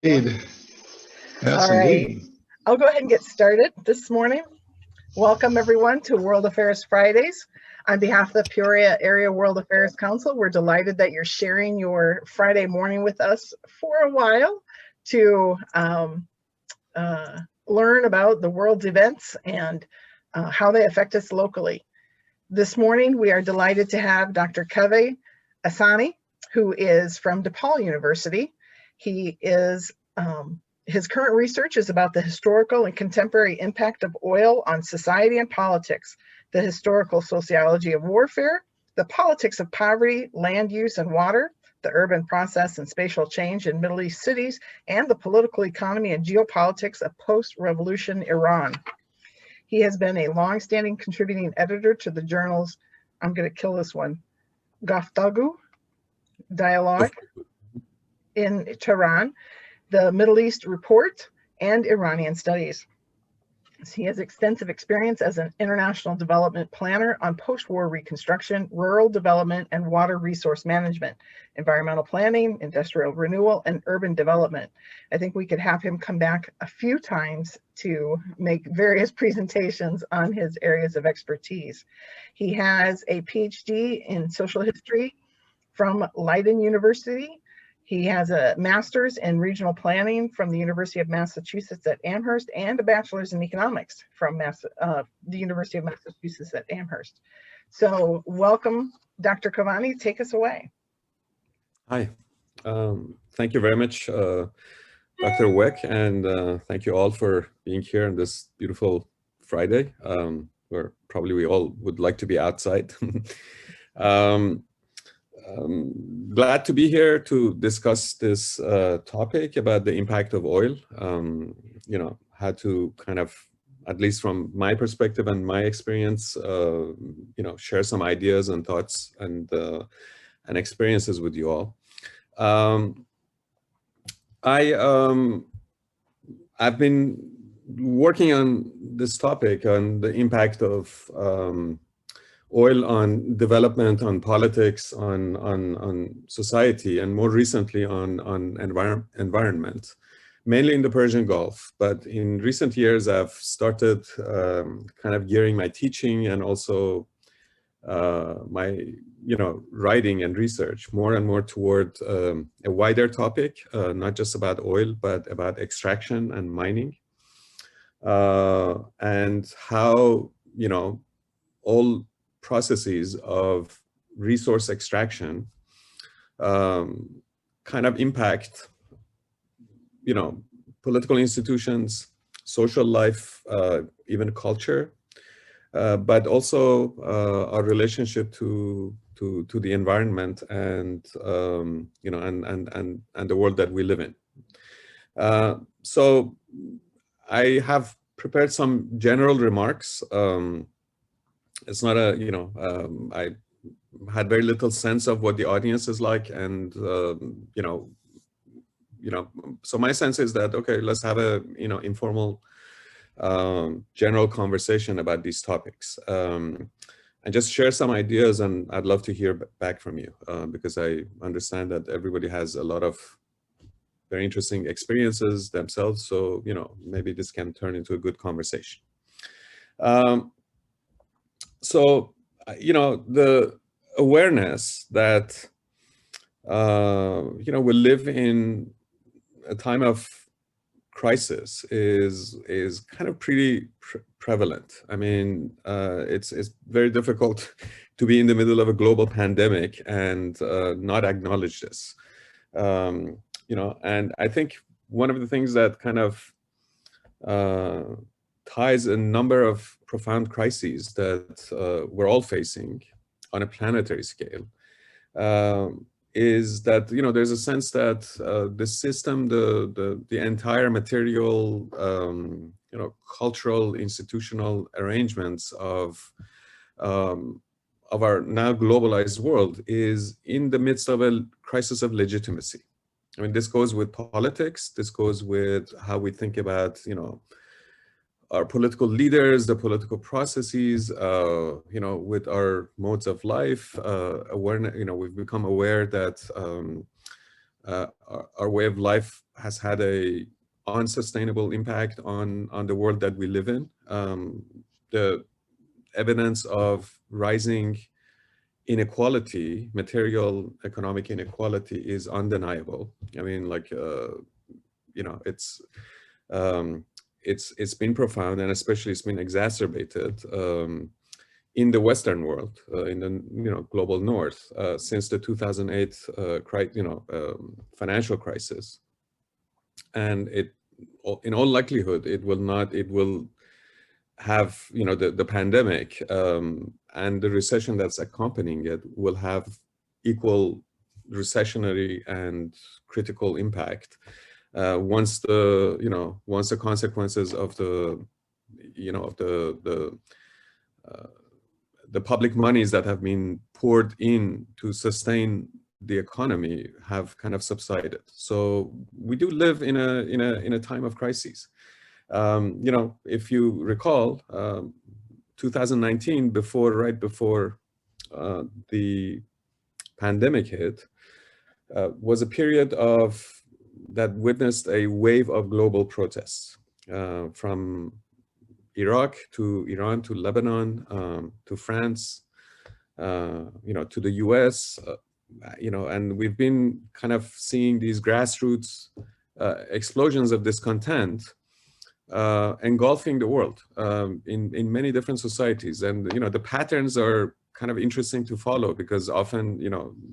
Indeed. Yes, All right, indeed. I'll go ahead and get started this morning. Welcome everyone to World Affairs Fridays. On behalf of the Peoria Area World Affairs Council, we're delighted that you're sharing your Friday morning with us for a while to learn about the world's events and how they affect us locally. This morning, we are delighted to have Dr. Kaveh Ehsani, who is from DePaul University. He is his current research is about the historical and contemporary impact of oil on society and politics, the historical sociology of warfare, the politics of poverty, land use and water, the urban process and spatial change in Middle East cities, and the political economy and geopolitics of post-revolution Iran. He has been a long-standing contributing editor to the journals, I'm going to kill this one, Gaftagu, Dialogue in Tehran, the Middle East Report, and Iranian Studies. He has extensive experience as an international development planner on post-war reconstruction, rural development, and water resource management, environmental planning, industrial renewal, and urban development. I think we could have him come back a few times to make various presentations on his areas of expertise. He has a PhD in social history from Leiden University. He has a master's in regional planning from the University of Massachusetts at Amherst and a bachelor's in economics from the University of Massachusetts at Amherst. So welcome, Dr. Ehsani, take us away. Hi, thank you very much, Dr. Weck, and thank you all for being here on this beautiful Friday, where probably we all would like to be outside. Glad to be here to discuss this topic about the impact of oil. How to kind of, at least from my perspective and my experience, share some ideas and thoughts and experiences with you all. I've been working on this topic, on the impact of oil on development, on politics, on society, and more recently on environment, mainly in the Persian Gulf. But in recent years, I've started kind of gearing my teaching and also my writing and research more and more toward a wider topic, not just about oil, but about extraction and mining, and how all processes of resource extraction kind of impact, political institutions, social life, even culture, but also our relationship to the environment and and the world that we live in. So I have prepared some general remarks. It's not a, I had very little sense of what the audience is like, and so my sense is that, okay, let's have a informal general conversation about these topics, and just share some ideas, and I'd love to hear back from you, because I understand that everybody has a lot of very interesting experiences themselves, so maybe this can turn into a good conversation. So, the awareness that, we live in a time of crisis is kind of pretty prevalent. I mean, it's very difficult to be in the middle of a global pandemic and not acknowledge this. And I think one of the things that kind of ties a number of profound crises that we're all facing on a planetary scale is that there's a sense that the system, the entire material, cultural, institutional arrangements of our now globalized world is in the midst of a crisis of legitimacy. I mean, this goes with politics. This goes with how we think about our political leaders, the political processes, with our modes of life, awareness, we've become aware that our way of life has had a unsustainable impact on the world that we live in. The evidence of rising inequality, material economic inequality, is undeniable. I mean, like, you know, it's been profound, and especially it's been exacerbated in the Western world, in the global North, since the 2008 financial crisis, and in all likelihood it will have the pandemic and the recession that's accompanying it will have equal recessionary and critical impact once the consequences of the public monies that have been poured in to sustain the economy have kind of subsided. So we do live in a time of crises. If you recall, 2019, right before the pandemic hit, was a period that witnessed a wave of global protests from Iraq to Iran to Lebanon to France, to the US, and we've been kind of seeing these grassroots explosions of discontent engulfing the world in many different societies. And the patterns are kind of interesting to follow, because often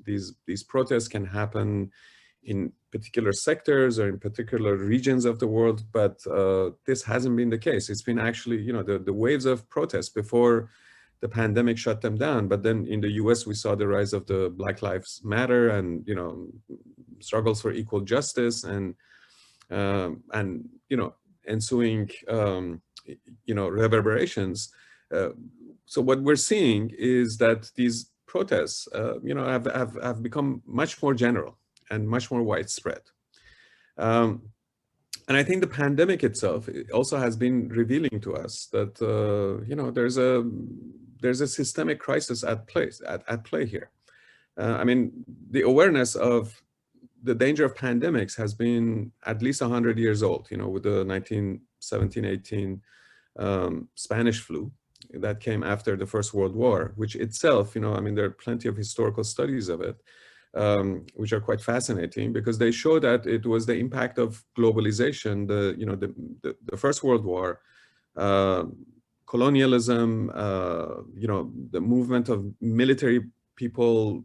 these protests can happen in particular sectors or in particular regions of the world, but this hasn't been the case. It's been actually the waves of protests before the pandemic shut them down. But then in the US we saw the rise of the Black Lives Matter and struggles for equal justice and ensuing reverberations. So what we're seeing is that these protests have become much more general and much more widespread. And I think the pandemic itself also has been revealing to us that there's a systemic crisis at play here. I mean, the awareness of the danger of pandemics has been at least 100 years old, with the 1917-18 Spanish flu that came after the First World War, which itself, I mean, there are plenty of historical studies of it, which are quite fascinating, because they show that it was the impact of globalization, the First World War, colonialism, the movement of military people,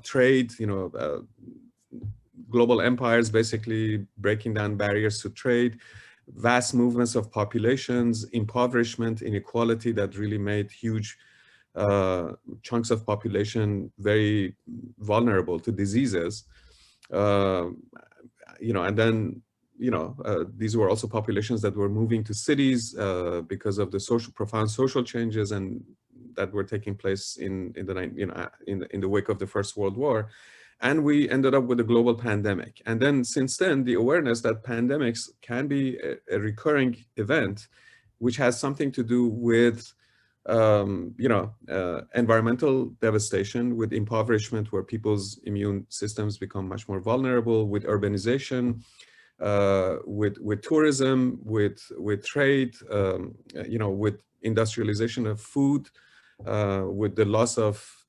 trade, global empires basically breaking down barriers to trade, vast movements of populations, impoverishment, inequality that really made huge chunks of population very vulnerable to diseases. And then, these were also populations that were moving to cities because of the profound social changes and that were taking place in the wake of the First World War. And we ended up with a global pandemic. And then since then, the awareness that pandemics can be a recurring event, which has something to do with environmental devastation, with impoverishment, where people's immune systems become much more vulnerable, with urbanization, with tourism, with trade, with industrialization of food, with the loss of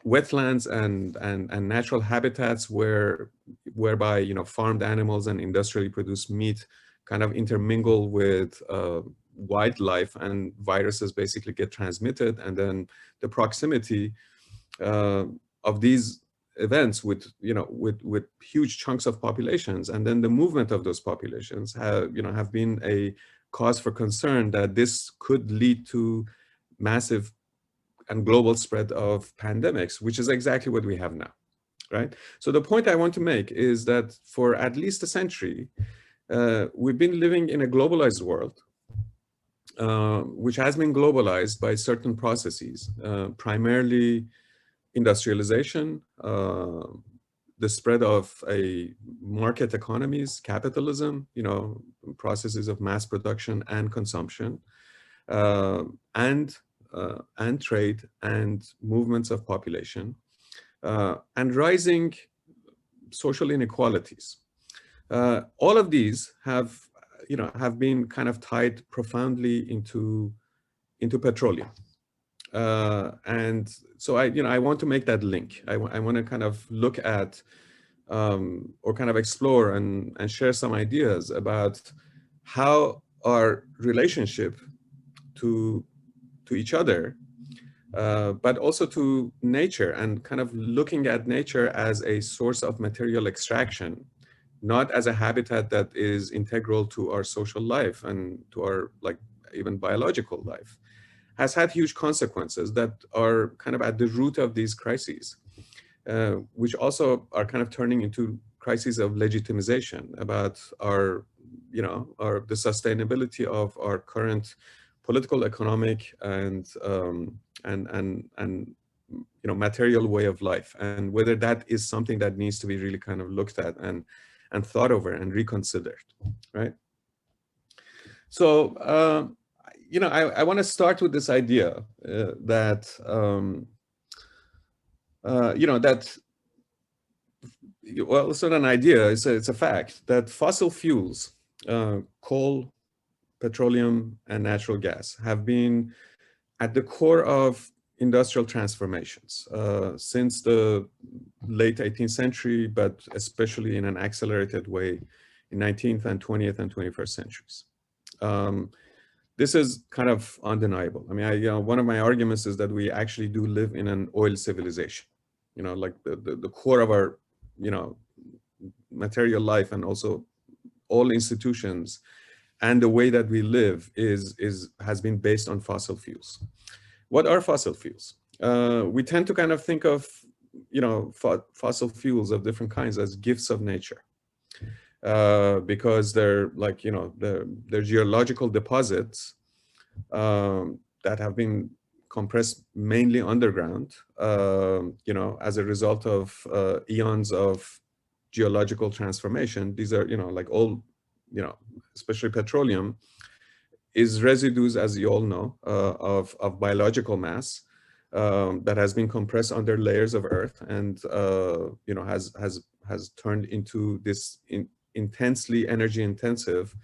wetlands and natural habitats whereby farmed animals and industrially produced meat kind of intermingle with wildlife, and viruses basically get transmitted. And then the proximity of these events with huge chunks of populations, and then the movement of those populations have been a cause for concern that this could lead to massive and global spread of pandemics, which is exactly what we have now, right? So the point I want to make is that for at least a century, we've been living in a globalized world, which has been globalized by certain processes, primarily industrialization, the spread of market economies, capitalism, processes of mass production and consumption, and trade and movements of population, and rising social inequalities. All of these have been kind of tied profoundly into petroleum. And so I want to make that link. I want to kind of look at or kind of explore and share some ideas about how our relationship to each other, but also to nature, and kind of looking at nature as a source of material extraction, not as a habitat that is integral to our social life and to our even biological life, has had huge consequences that are kind of at the root of these crises, which also are kind of turning into crises of legitimization about our, the sustainability of our current political, economic, and material way of life, and whether that is something that needs to be really kind of looked at and thought over and reconsidered, right? So, I want to start with this idea that, well, it's not an idea, it's a fact that fossil fuels, coal, petroleum, and natural gas have been at the core of industrial transformations since the late 18th century, but especially in an accelerated way in 19th and 20th and 21st centuries. This is kind of undeniable. I mean, one of my arguments is that we actually do live in an oil civilization. Like the core of our, material life, and also all institutions and the way that we live has been based on fossil fuels. What are fossil fuels? We tend to kind of think of, fossil fuels of different kinds as gifts of nature, because they're they're geological deposits that have been compressed mainly underground, as a result of eons of geological transformation. These are, all, especially petroleum, is residues, as you all know, of biological mass that has been compressed under layers of earth, and has turned into this intensely energy intensive,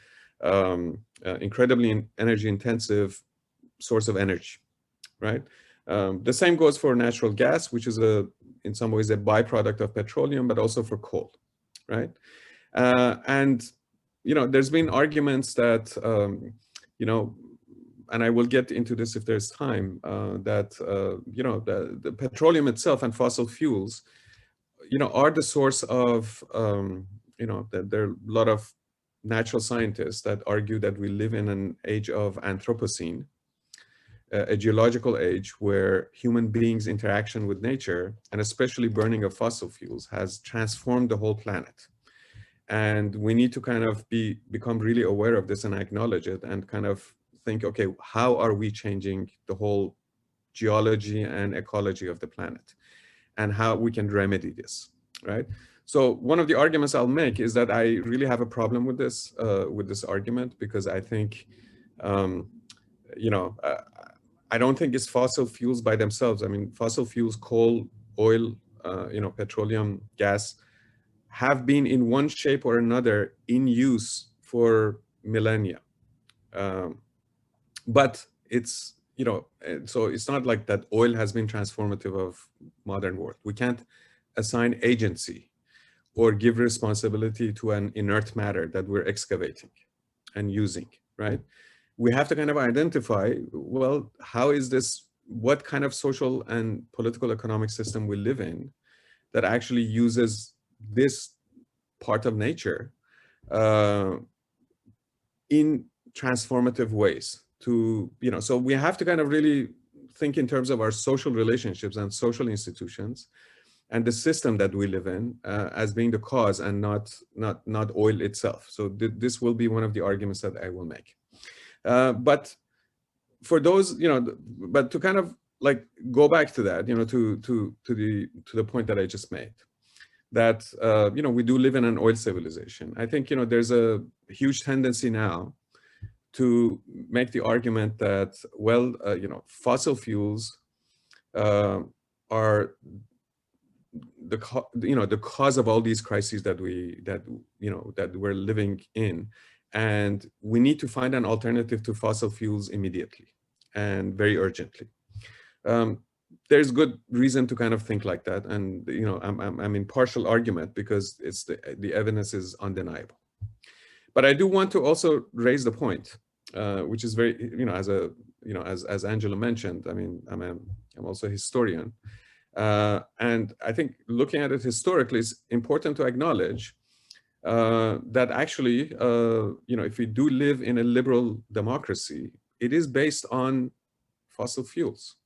incredibly energy intensive source of energy, right? The same goes for natural gas, which is in some ways a byproduct of petroleum, but also for coal, right? And there's been arguments that and I will get into this if there's time, that the petroleum itself and fossil fuels, are the source of, there are a lot of natural scientists that argue that we live in an age of Anthropocene, a geological age where human beings' interaction with nature, and especially burning of fossil fuels, has transformed the whole planet. And we need to kind of become really aware of this and acknowledge it, and kind of think, okay, how are we changing the whole geology and ecology of the planet, and how we can remedy this, right? So one of the arguments I'll make is that I really have a problem with this argument, because I think, I don't think it's fossil fuels by themselves. I mean, fossil fuels, coal, oil, petroleum, gas, have been in one shape or another in use for millennia. But it's, so it's not like that oil has been transformative of modern world. We can't assign agency or give responsibility to an inert matter that we're excavating and using, right? We have to kind of identify, well, how is this, what kind of social and political economic system we live in that actually uses this part of nature in transformative ways to, so we have to kind of really think in terms of our social relationships and social institutions and the system that we live in as being the cause, and not oil itself. So this will be one of the arguments that I will make. But for those, but to kind of like go back to that, to the point that I just made, that we do live in an oil civilization. I think there's a huge tendency now to make the argument that, well, fossil fuels are the cause of all these crises that we're living in, and we need to find an alternative to fossil fuels immediately and very urgently. There's good reason to kind of think like that, and I'm in partial argument because it's the evidence is undeniable. But I do want to also raise the point, which is very, as Angela mentioned, I mean, I'm also a historian. And I think looking at it historically, it's important to acknowledge that actually, if we do live in a liberal democracy, it is based on fossil fuels.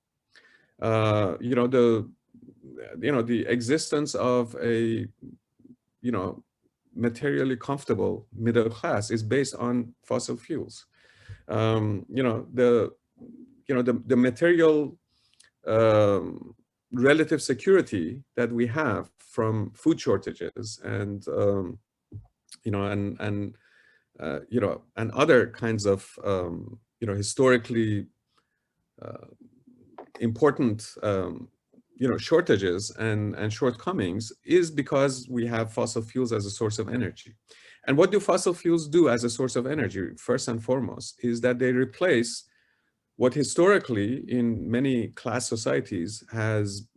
The existence of a, materially comfortable middle class is based on fossil fuels. The material relative security that we have from food shortages and and other kinds of historically important shortages and shortcomings is because we have fossil fuels as a source of energy. And what do fossil fuels do as a source of energy? First and foremost is that they replace what historically in many class societies has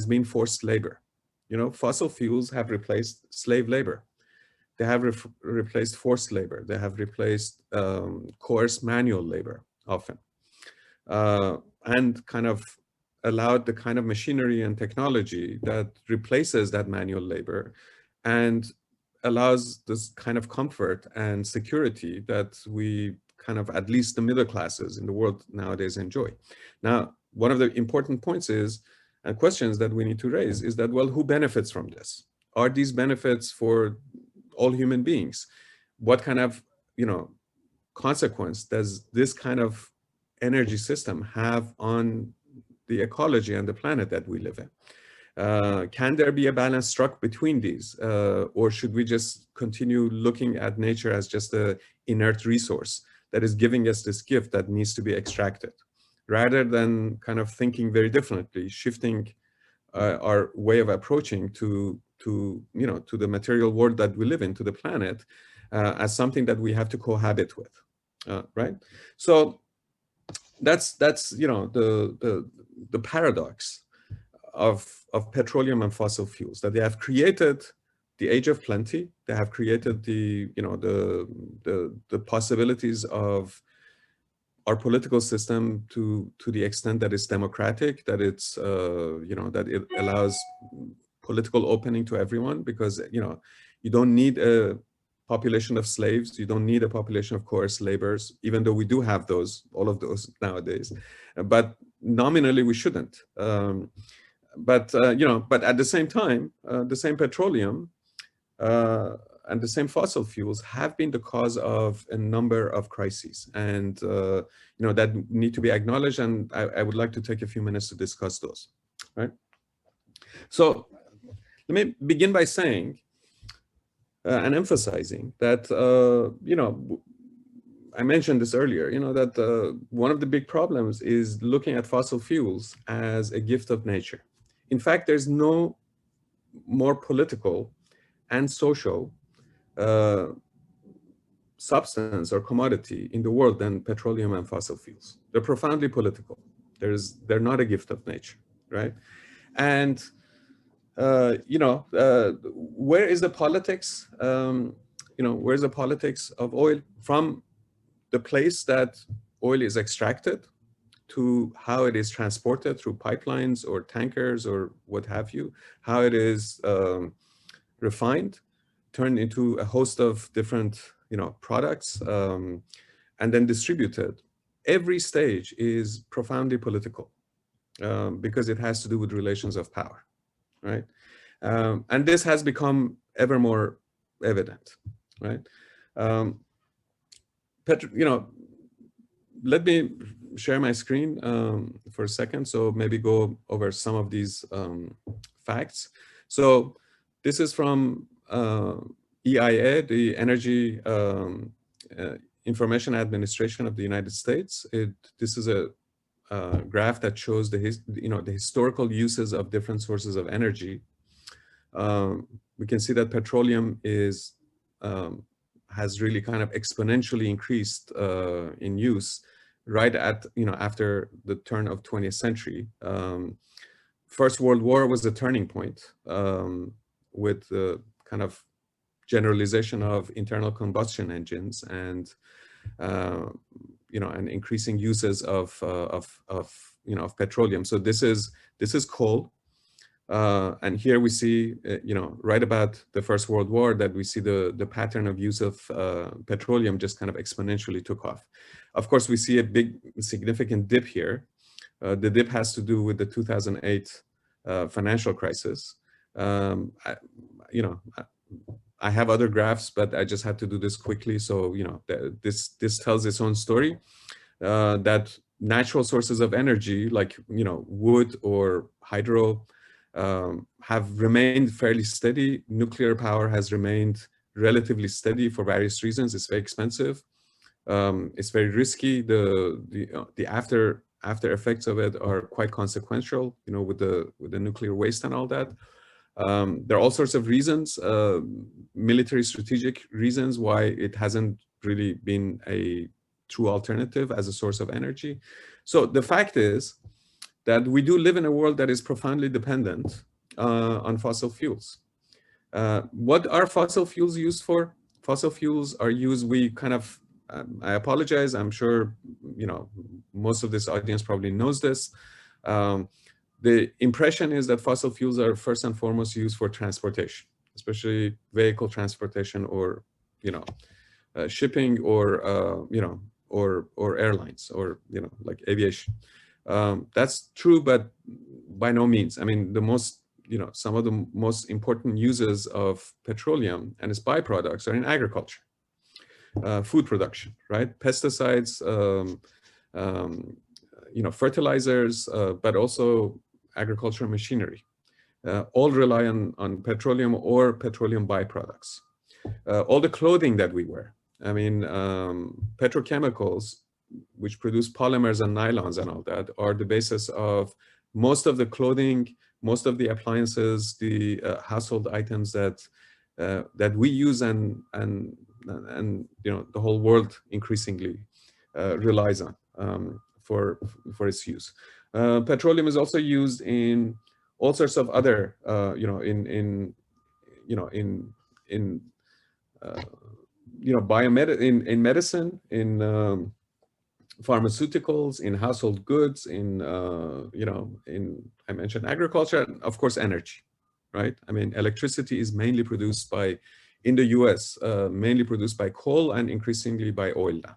been forced labor. Fossil fuels have replaced slave labor. They have replaced forced labor. They have replaced coarse manual labor often, and kind of allowed the kind of machinery and technology that replaces that manual labor and allows this kind of comfort and security that we kind of, at least the middle classes in the world nowadays, enjoy. Now, one of the important points is, and questions that we need to raise is that, well, who benefits from this? Are these benefits for all human beings? What kind of, consequence does this kind of energy system have on the ecology and the planet that we live in? Can there be a balance struck between these? Or should we just continue looking at nature as just an inert resource that is giving us this gift that needs to be extracted, rather than kind of thinking very differently, shifting our way of approaching to the material world that we live in, to the planet, as something that we have to cohabit with, right? So that's the paradox of petroleum and fossil fuels, that they have created the age of plenty. They have created the possibilities of our political system to the extent that it's democratic, that it's that it allows political opening to everyone, because you don't need a population of slaves, you don't need a population of coerced laborers, even though we do have all of those nowadays, but nominally we shouldn't. But at the same time, the same petroleum and the same fossil fuels have been the cause of a number of crises, and that need to be acknowledged. And I would like to take a few minutes to discuss those. Right. So let me begin by saying and emphasizing that I mentioned this earlier. That one of the big problems is looking at fossil fuels as a gift of nature. In fact, there's no more political and social substance or commodity in the world than petroleum and fossil fuels. They're profoundly political. They're not a gift of nature, right? And where is the politics? Where's the politics of oil? From the place that oil is extracted to how it is transported through pipelines or tankers or what have you, how it is refined, turned into a host of different products, and then distributed. Every stage is profoundly political because it has to do with relations of power, right? And this has become ever more evident, right? Let me share my screen for a second, so maybe go over some of these facts. So this is from EIA, the Energy Information Administration of the United States. This is a graph that shows the historical uses of different sources of energy, we can see that petroleum has really kind of exponentially increased in use right at, after the turn of 20th century. First World War was a turning point with the kind of generalization of internal combustion engines and and increasing uses of petroleum. So this is coal, and here we see right about the First World War that we see the pattern of use of petroleum just kind of exponentially took off. Of course, we see a big significant dip here. The dip has to do with the 2008 financial crisis. I have other graphs, but I just had to do this quickly. So, this tells its own story, that natural sources of energy like, wood or hydro have remained fairly steady. Nuclear power has remained relatively steady for various reasons. It's very expensive. It's very risky. The after effects of it are quite consequential, with the nuclear waste and all that. There are all sorts of reasons, military strategic reasons why it hasn't really been a true alternative as a source of energy. So the fact is that we do live in a world that is profoundly dependent on fossil fuels. What are fossil fuels used for? Fossil fuels are used, I apologize, I'm sure, most of this audience probably knows this. The impression is that fossil fuels are first and foremost used for transportation, especially vehicle transportation or, shipping or, or airlines or, like aviation. That's true, but by no means. I mean, some of the most important uses of petroleum and its byproducts are in agriculture, food production, right? Pesticides, fertilizers, but also agricultural machinery, all rely on petroleum or petroleum byproducts. All the clothing that we wear, I mean, petrochemicals, which produce polymers and nylons and all that, are the basis of most of the clothing, most of the appliances, the household items that we use and the whole world increasingly relies on for its use. Petroleum is also used in all sorts of other, in medicine, in pharmaceuticals, in household goods, in I mentioned agriculture, and of course energy, right? I mean, electricity is mainly produced in the US, mainly produced by coal and increasingly by oil now.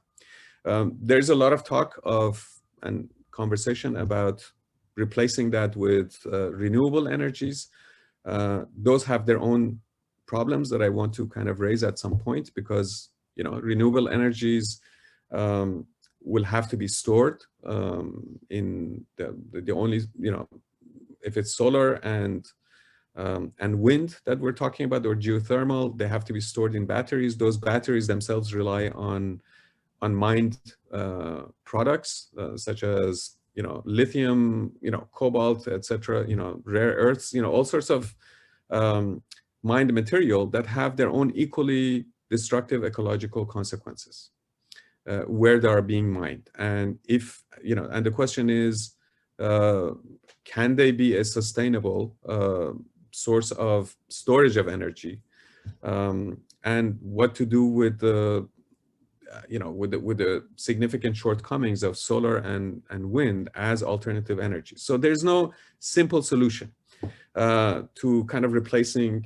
There's a lot of talk and conversation about replacing that with renewable energies. Those have their own problems that I want to kind of raise at some point, because renewable energies will have to be stored in the only, if it's solar and wind that we're talking about, or geothermal, they have to be stored in batteries. Those batteries themselves rely on mined products such as lithium, cobalt, etc., rare earths, all sorts of mined material that have their own equally destructive ecological consequences where they are being mined. And if and the question is, can they be a sustainable source of storage of energy, and what to do with the with the significant shortcomings of solar and wind as alternative energy. So there's no simple solution to kind of replacing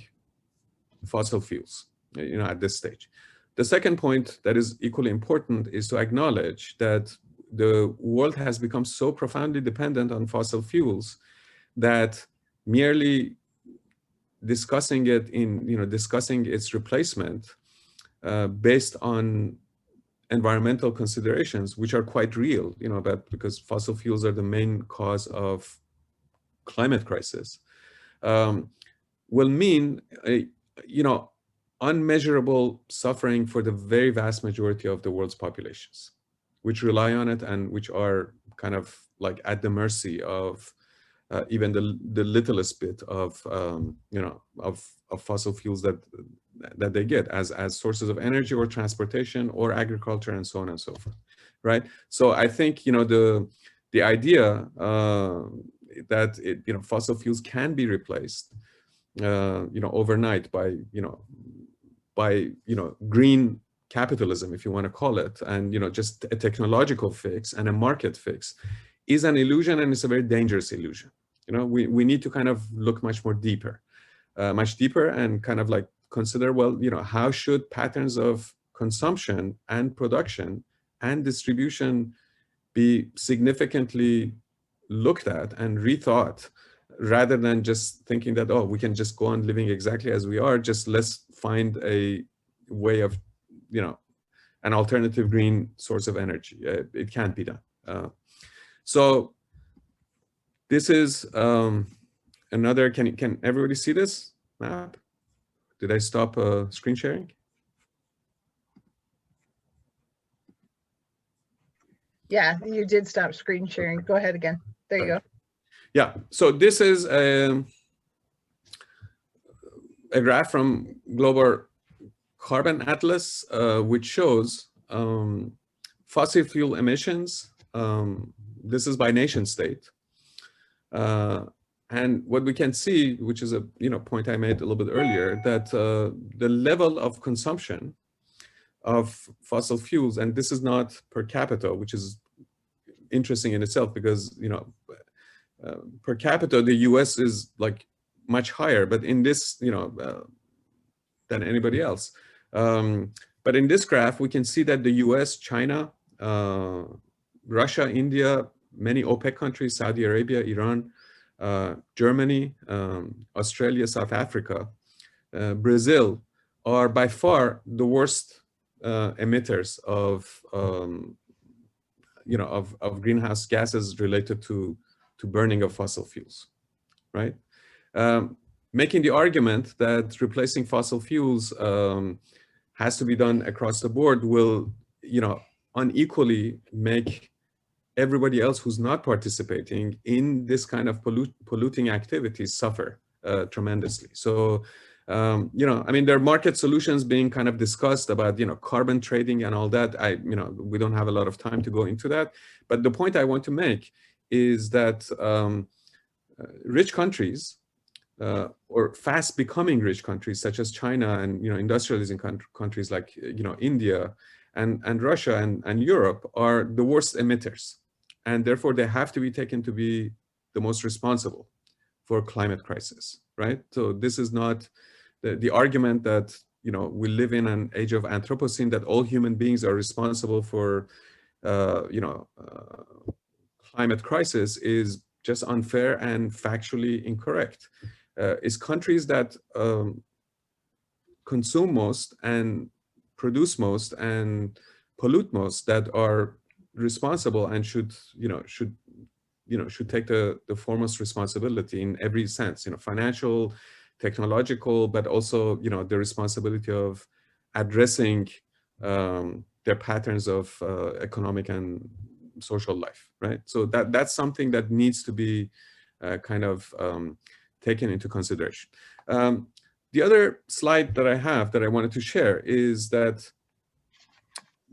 fossil fuels, at this stage. The second point that is equally important is to acknowledge that the world has become so profoundly dependent on fossil fuels that merely discussing discussing its replacement based on environmental considerations, which are quite real, because fossil fuels are the main cause of climate crisis, will mean unmeasurable suffering for the very vast majority of the world's populations, which rely on it and which are kind of like at the mercy of even the littlest bit of of fossil fuels that they get as sources of energy or transportation or agriculture and so on and so forth, right? So I think the idea that fossil fuels can be replaced overnight by green capitalism, if you want to call it, and just a technological fix and a market fix is an illusion, and it's a very dangerous illusion. We need to kind of look much deeper and kind of like consider, well, how should patterns of consumption and production and distribution be significantly looked at and rethought, rather than just thinking that, oh, we can just go on living exactly as we are, just let's find a way of, an alternative green source of energy. It can't be done. So this is another, can everybody see this map? Did I stop screen sharing? Yeah, you did stop screen sharing. Go ahead again. There you go. Yeah, so this is a graph from Global Carbon Atlas, which shows fossil fuel emissions. This is by nation state. And what we can see, which is a point I made a little bit earlier, that the level of consumption of fossil fuels, and this is not per capita, which is interesting in itself, because per capita the US is like much higher, but in this than anybody else. But in this graph we can see that the US, China, Russia, India, many OPEC countries, Saudi Arabia, Iran, Germany, Australia, South Africa, Brazil are by far the worst emitters of greenhouse gases related to burning of fossil fuels, right? Making the argument that replacing fossil fuels has to be done across the board will, unequally make everybody else who's not participating in this kind of polluting activities suffer tremendously. So, I mean, there are market solutions being kind of discussed about, carbon trading and all that. We don't have a lot of time to go into that. But the point I want to make is that rich countries, or fast becoming rich countries such as China and, industrializing countries like, India and Russia and Europe are the worst emitters. And therefore they have to be taken to be the most responsible for climate crisis, right? So this is not the argument that, we live in an age of Anthropocene, that all human beings are responsible for, climate crisis is just unfair and factually incorrect. It's countries that consume most and produce most and pollute most that are responsible and should take the foremost responsibility in every sense, financial, technological, but also, the responsibility of addressing their patterns of economic and social life, right? So that's something that needs to be kind of taken into consideration. The other slide that I have that I wanted to share is that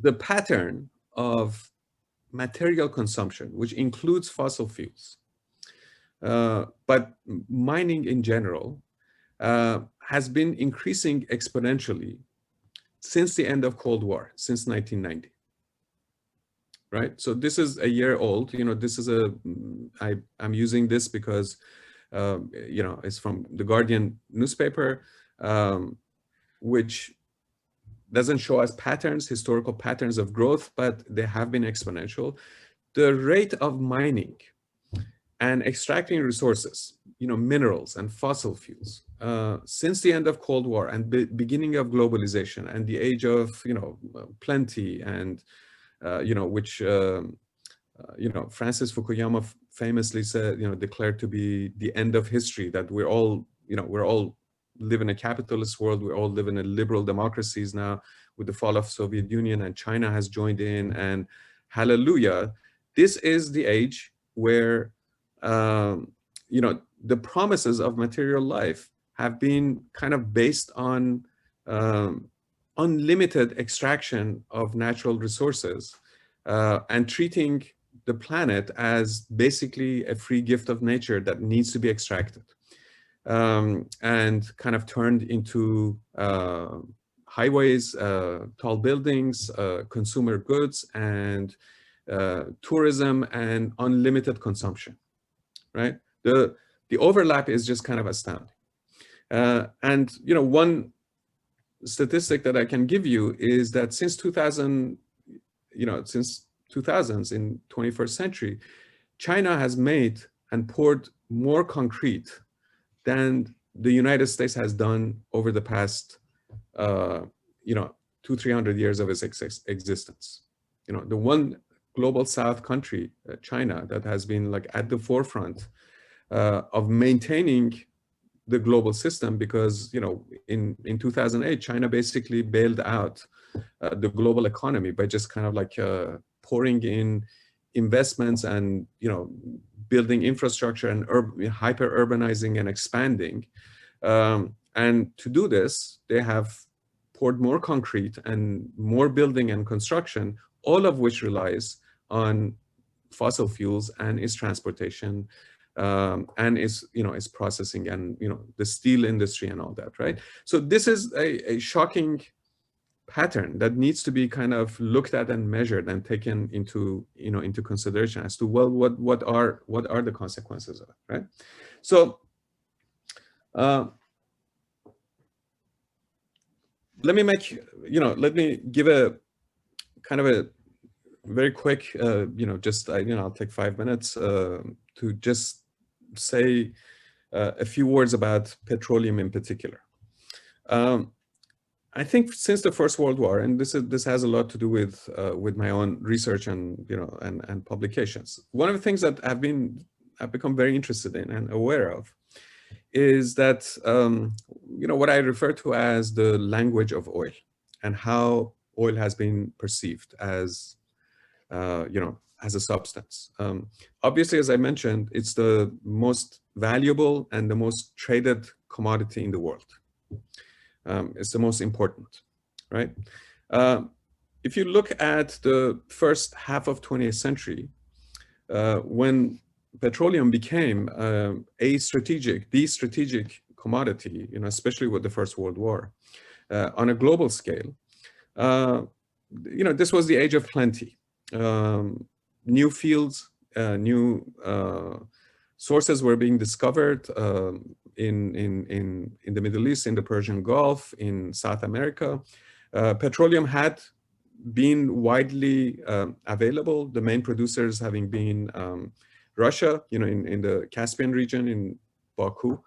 the pattern of material consumption, which includes fossil fuels, but mining in general, has been increasing exponentially since the end of Cold War, since 1990. Right? So this is a year old. This is I'm using this because, it's from the Guardian newspaper, which doesn't show us patterns, historical patterns of growth, but they have been exponential. The rate of mining and extracting resources, minerals and fossil fuels, since the end of Cold War and beginning of globalization and the age of, plenty and, which, Francis Fukuyama famously said, declared to be the end of history, that we're all live in a capitalist world. We all live in a liberal democracies now with the fall of Soviet Union, and China has joined in, and hallelujah. This is the age where, you know, the promises of material life have been kind of based on unlimited extraction of natural resources and treating the planet as basically a free gift of nature that needs to be extracted and kind of turned into highways, tall buildings, consumer goods, and tourism and unlimited consumption, right? The overlap is just kind of astounding. And, you know, one statistic that I can give you is that since 2000, you know, since 2000s in 21st century, China has made and poured more concrete than the United States has done over the past, you know, 200-300 years of its existence. You know, the one global South country, China, that has been like at the forefront of maintaining the global system, because, you know, in 2008, China basically bailed out the global economy by just kind of like pouring in investments and, you know, building infrastructure and hyper urbanizing and expanding. And to do this, they have poured more concrete and more building and construction, all of which relies on fossil fuels and its transportation and its, you know, its processing and, you know, the steel industry and all that, right? So this is a shocking pattern that needs to be kind of looked at and measured and taken into, you know, into consideration as to, well, what are the consequences of it, right? So let me give a kind of a very quick, you know, just, you know, I'll take 5 minutes to just say a few words about petroleum in particular. I think since the First World War, and this has a lot to do with my own research and, you know, and publications. One of the things that I've become very interested in and aware of is that, you know, what I refer to as the language of oil, and how oil has been perceived as, you know, as a substance. Obviously, as I mentioned, it's the most valuable and the most traded commodity in the world. It's the most important, right? If you look at the first half of 20th century, when petroleum became the strategic commodity, you know, especially with the First World War, on a global scale, you know, this was the age of plenty. New fields, new sources were being discovered in the Middle East, in the Persian Gulf, in South America. Petroleum had been widely available, the main producers having been Russia, you know, in the Caspian region, in Baku,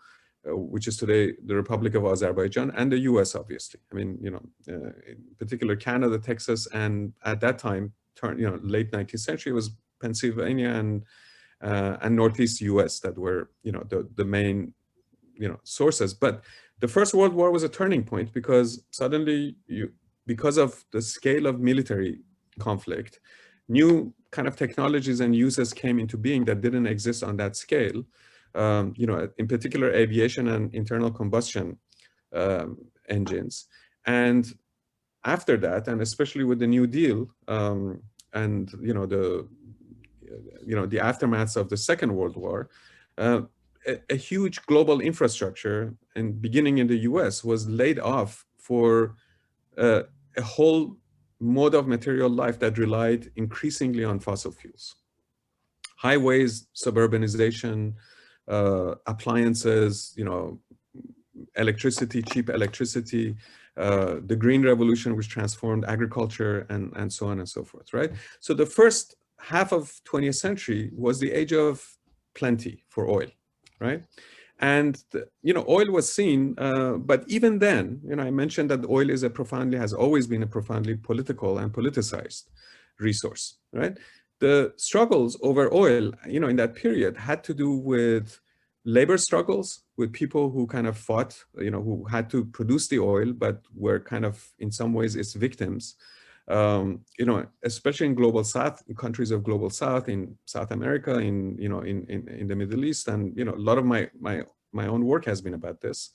which is today the Republic of Azerbaijan, and the US, obviously. I mean, you know, in particular Canada, Texas, and at that time, you know, late 19th century, was Pennsylvania and Northeast US that were, you know, the main, you know, sources. But the First World War was a turning point, because suddenly, because of the scale of military conflict, new kind of technologies and uses came into being that didn't exist on that scale. You know, in particular, aviation and internal combustion engines. And after that, and especially with the New Deal, and, you know, the aftermaths of the Second World War, a huge global infrastructure, and beginning in the US, was laid off for a whole mode of material life that relied increasingly on fossil fuels. Highways, suburbanization, appliances, you know, electricity, cheap electricity, the Green Revolution, which transformed agriculture, and so on and so forth, right? So the first half of 20th century was the age of plenty for oil, right? And, you know, oil was seen, but even then, you know, I mentioned that oil is has always been a profoundly political and politicized resource, right? The struggles over oil, you know, in that period had to do with labor struggles, with people who kind of fought, you know, who had to produce the oil, but were kind of, in some ways, its victims. you know, especially in global South, countries of global South, in South America, in, you know, in the Middle East, and, you know, a lot of my own work has been about this.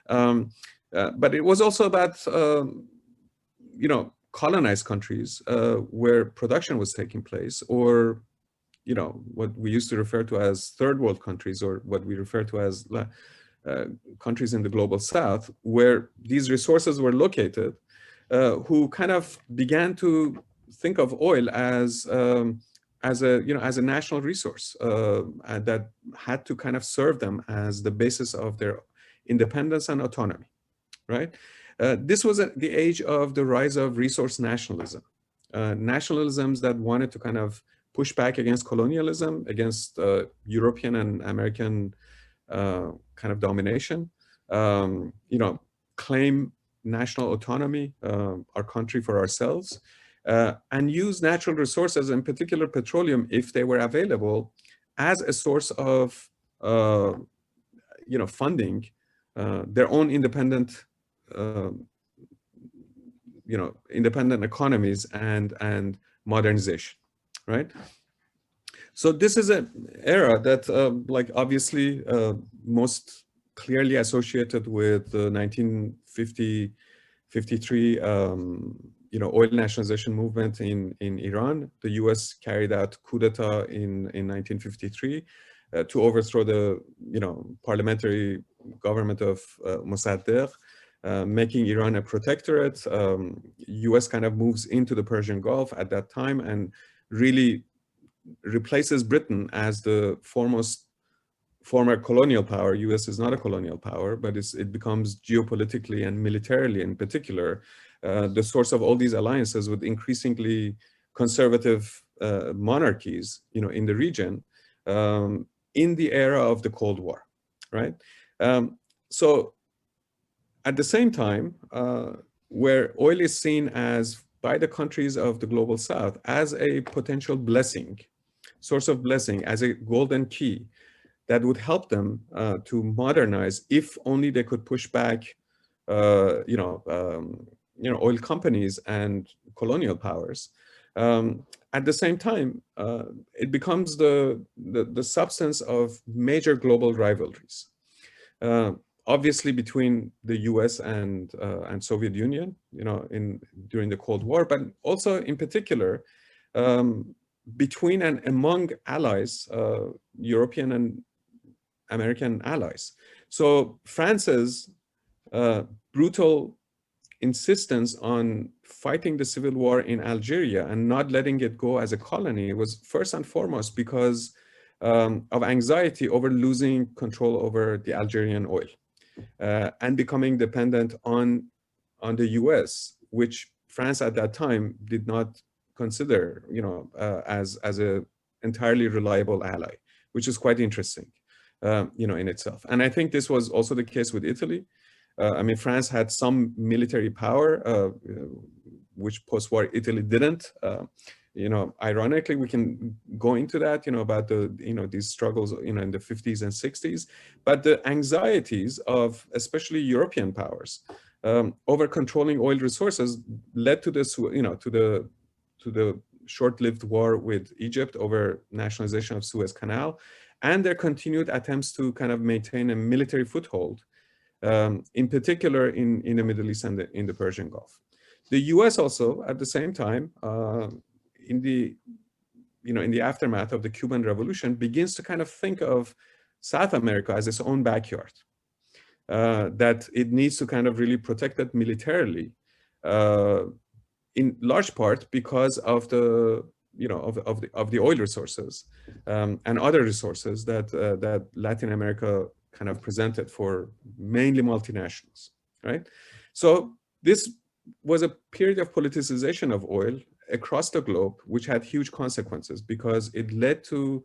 But it was also about, you know, colonized countries where production was taking place, or, you know, what we used to refer to as third world countries, or what we refer to as countries in the global South, where these resources were located, who kind of began to think of oil as a, you know, as a national resource and that had to kind of serve them as the basis of their independence and autonomy, right? This was the age of the rise of resource nationalism, nationalisms that wanted to kind of push back against colonialism, against European and American kind of domination, you know, claim national autonomy, our country for ourselves, and use natural resources, in particular petroleum, if they were available, as a source of, you know, funding their own independent, you know, independent economies and modernization, right? So this is an era that, like, obviously most clearly associated with the 1953, you know, oil nationalization movement in Iran. The U.S. carried out coup d'etat in 1953 to overthrow the, you know, parliamentary government of Mossadegh, making Iran a protectorate. U.S. kind of moves into the Persian Gulf at that time and really replaces Britain as the former colonial power. U.S. is not a colonial power, but it becomes geopolitically and militarily, in particular, the source of all these alliances with increasingly conservative monarchies, you know, in the region, in the era of the Cold War, right? So at the same time, where oil is seen as, by the countries of the global South, as a potential blessing, source of blessing, as a golden key that would help them to modernize, if only they could push back, you know, oil companies and colonial powers. At the same time, it becomes the substance of major global rivalries. Obviously, between the U.S. and Soviet Union, you know, during the Cold War, but also in particular between and among allies, European and American allies. So France's brutal insistence on fighting the civil war in Algeria and not letting it go as a colony was first and foremost because of anxiety over losing control over the Algerian oil and becoming dependent on the US, which France at that time did not consider, you know, as a entirely reliable ally, which is quite interesting, you know, in itself. And I think this was also the case with Italy. I mean, France had some military power, which post-war Italy didn't. You know, ironically, we can go into that, you know, about the, you know, these struggles, you know, in the 50s and 60s, but the anxieties of especially European powers over controlling oil resources led to this, you know, to the short-lived war with Egypt over nationalization of Suez Canal, and their continued attempts to kind of maintain a military foothold, in particular in the Middle East and in the Persian Gulf. The U.S. also, at the same time, in the aftermath of the Cuban Revolution, begins to kind of think of South America as its own backyard, that it needs to kind of really protect it militarily, in large part because of the, you know, of the oil resources and other resources that Latin America kind of presented for mainly multinationals, right? So this was a period of politicization of oil across the globe, which had huge consequences because it led to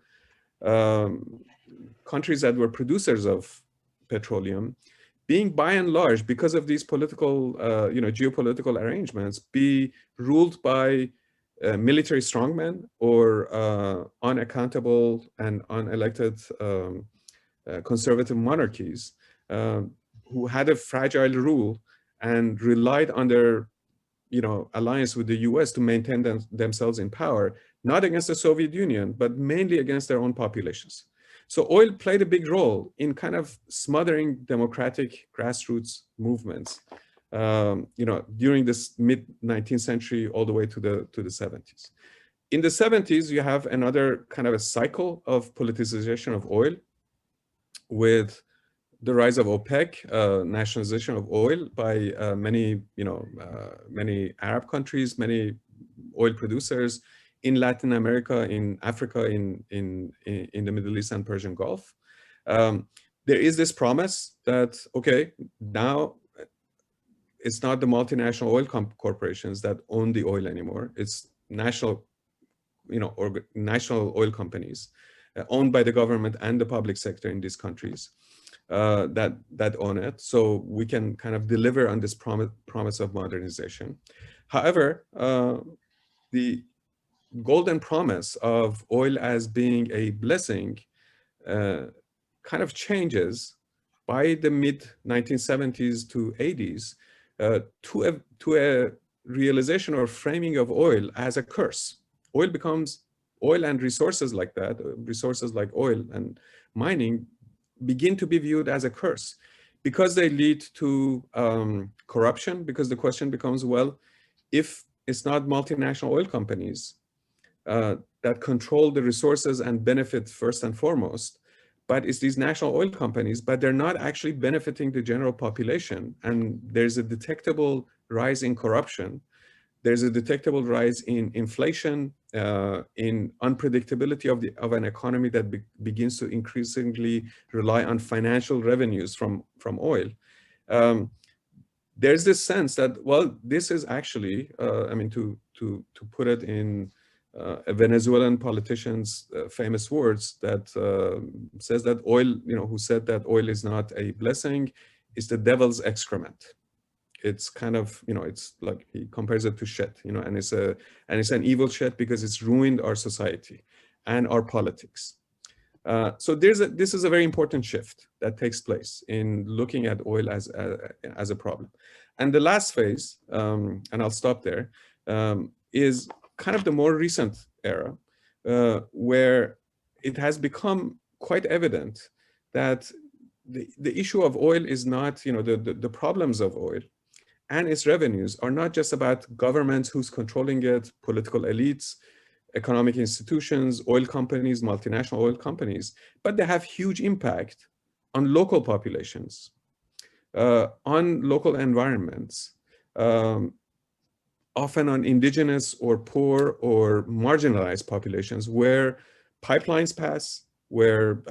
countries that were producers of petroleum being, by and large, because of these political, you know, geopolitical arrangements, be ruled by military strongmen or unaccountable and unelected conservative monarchies who had a fragile rule and relied on their alliance with the US to maintain themselves in power, not against the Soviet Union, but mainly against their own populations. So oil played a big role in kind of smothering democratic grassroots movements, during this mid-19th century all the way to the 70s. In the 70s, you have another kind of a cycle of politicization of oil with the rise of OPEC, nationalization of oil by many Arab countries, many oil producers in Latin America, in Africa, in the Middle East and Persian Gulf. There is this promise that, okay, now it's not the multinational oil corporations that own the oil anymore. It's national, national oil companies owned by the government and the public sector in these countries that own it. So we can kind of deliver on this promise of modernization. However, the golden promise of oil as being a blessing kind of changes by the mid-1970s to 80s to a realization or framing of oil as a curse. Oil and resources like that, resources like oil and mining, begin to be viewed as a curse because they lead to corruption, because the question becomes, well, if it's not multinational oil companies that control the resources and benefit first and foremost, but it's these national oil companies, but they're not actually benefiting the general population. And there's a detectable rise in corruption. There's a detectable rise in inflation, in unpredictability of an economy that begins to increasingly rely on financial revenues from oil. There's this sense that, well, this is actually, to put it in a Venezuelan politician's famous words, that says that oil, who said that oil is not a blessing, is the devil's excrement. It's kind of, it's like he compares it to shit, and it's an evil shit because it's ruined our society and our politics. So this is a very important shift that takes place in looking at oil as a problem. And the last phase, and I'll stop there, is kind of the more recent era, where it has become quite evident that the issue of oil is not, the problems of oil and its revenues are not just about governments who's controlling it, political elites, economic institutions, oil companies, multinational oil companies, but they have huge impact on local populations, on local environments, often on indigenous or poor or marginalized populations where pipelines pass, where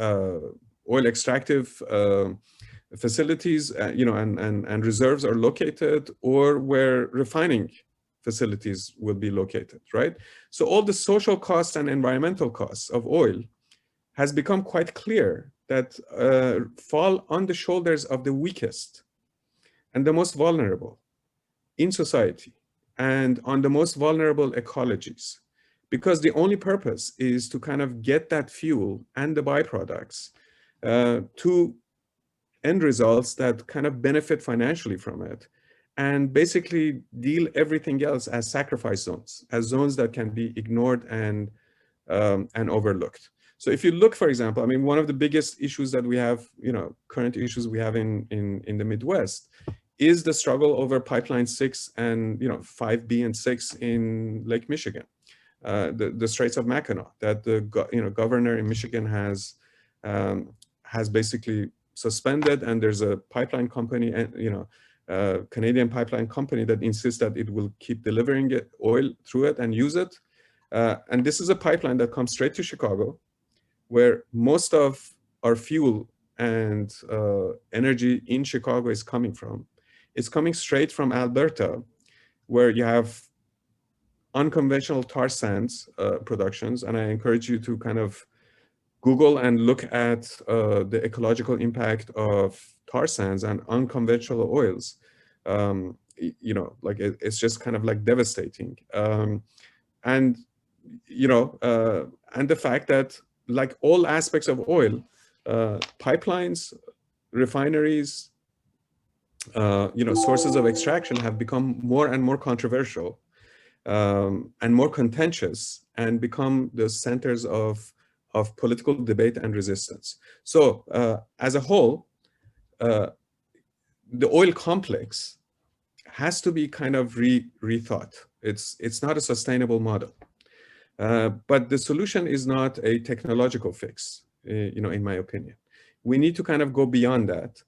oil extractive facilities, and reserves are located, or where refining facilities will be located, right? So all the social costs and environmental costs of oil has become quite clear that fall on the shoulders of the weakest and the most vulnerable in society and on the most vulnerable ecologies, because the only purpose is to kind of get that fuel and the byproducts to end results that kind of benefit financially from it, and basically deal everything else as sacrifice zones, as zones that can be ignored and overlooked. So if you look, for example, one of the biggest issues that we have, current issues we have in the Midwest is the struggle over Pipeline 6 and 5B and 6 in Lake Michigan, the Straits of Mackinac, that the governor in Michigan has basically suspended, and there's a pipeline company, and Canadian pipeline company that insists that it will keep delivering oil through it and use it. And this is a pipeline that comes straight to Chicago, where most of our fuel and energy in Chicago is coming from. It's coming straight from Alberta, where you have unconventional tar sands productions. And I encourage you to kind of Google and look at the ecological impact of tar sands and unconventional oils. It's just kind of like devastating. And the fact that, like all aspects of oil, pipelines, refineries, sources of extraction have become more and more controversial and more contentious and become the centers of political debate and resistance. So as a whole, the oil complex has to be kind of rethought. It's not a sustainable model. But the solution is not a technological fix, in my opinion. We need to kind of go beyond that.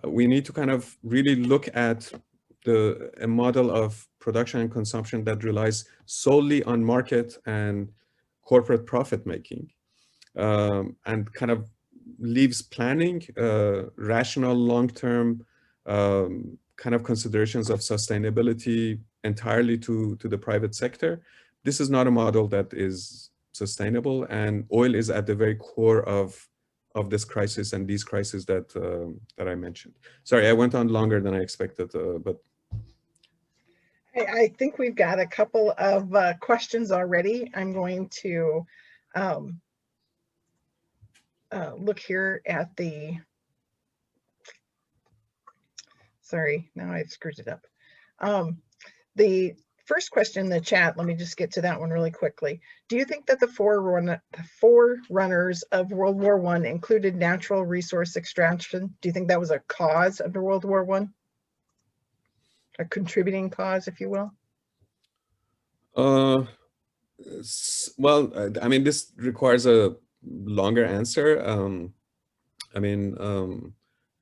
We need to kind of really look at a model of production and consumption that relies solely on market and corporate profit making, and kind of leaves planning, rational long-term kind of considerations of sustainability entirely to the private sector. This is not a model that is sustainable, and oil is at the very core of this crisis and these crises that I mentioned. Sorry, I went on longer than I expected, but I think we've got a couple of questions already. I'm going to look here at the, sorry, now I've screwed it up. The first question in the chat, let me just get to that one really quickly. Do you think that the forerunners of World War I included natural resource extraction? Do you think that was a cause of the World War I? A contributing cause, if you will? Well, I mean, this requires a longer answer.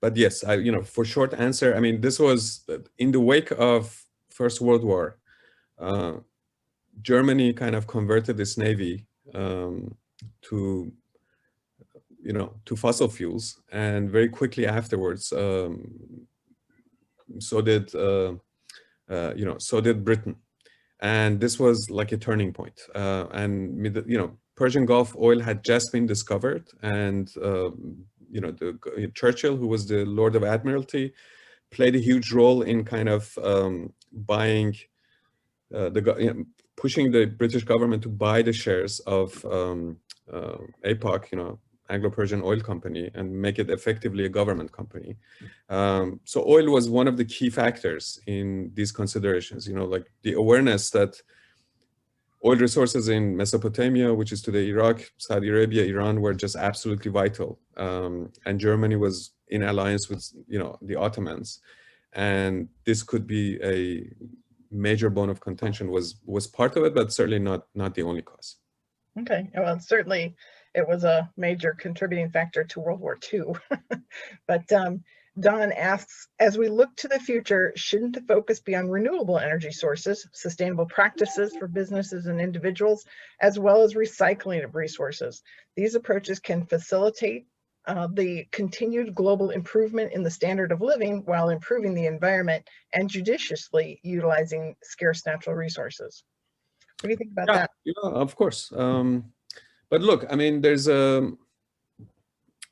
But yes, for short answer, I mean, this was in the wake of First World War. Germany kind of converted its navy to fossil fuels, and very quickly afterwards, so did Britain, and this was like a turning point. And Persian Gulf oil had just been discovered, and Churchill, who was the Lord of Admiralty, played a huge role in kind of buying pushing the British government to buy the shares of APAC, Anglo-Persian Oil Company, and make it effectively a government company. So oil was one of the key factors in these considerations, like the awareness that oil resources in Mesopotamia, which is today Iraq, Saudi Arabia, Iran, were just absolutely vital. And Germany was in alliance with, the Ottomans. And this could be a major bone of contention, was part of it, but certainly not the only cause. Okay, well, certainly it was a major contributing factor to World War II. But Don asks, as we look to the future, shouldn't the focus be on renewable energy sources, sustainable practices for businesses and individuals, as well as recycling of resources? These approaches can facilitate the continued global improvement in the standard of living while improving the environment and judiciously utilizing scarce natural resources. What do you think about that? Of course. But look, I mean, there's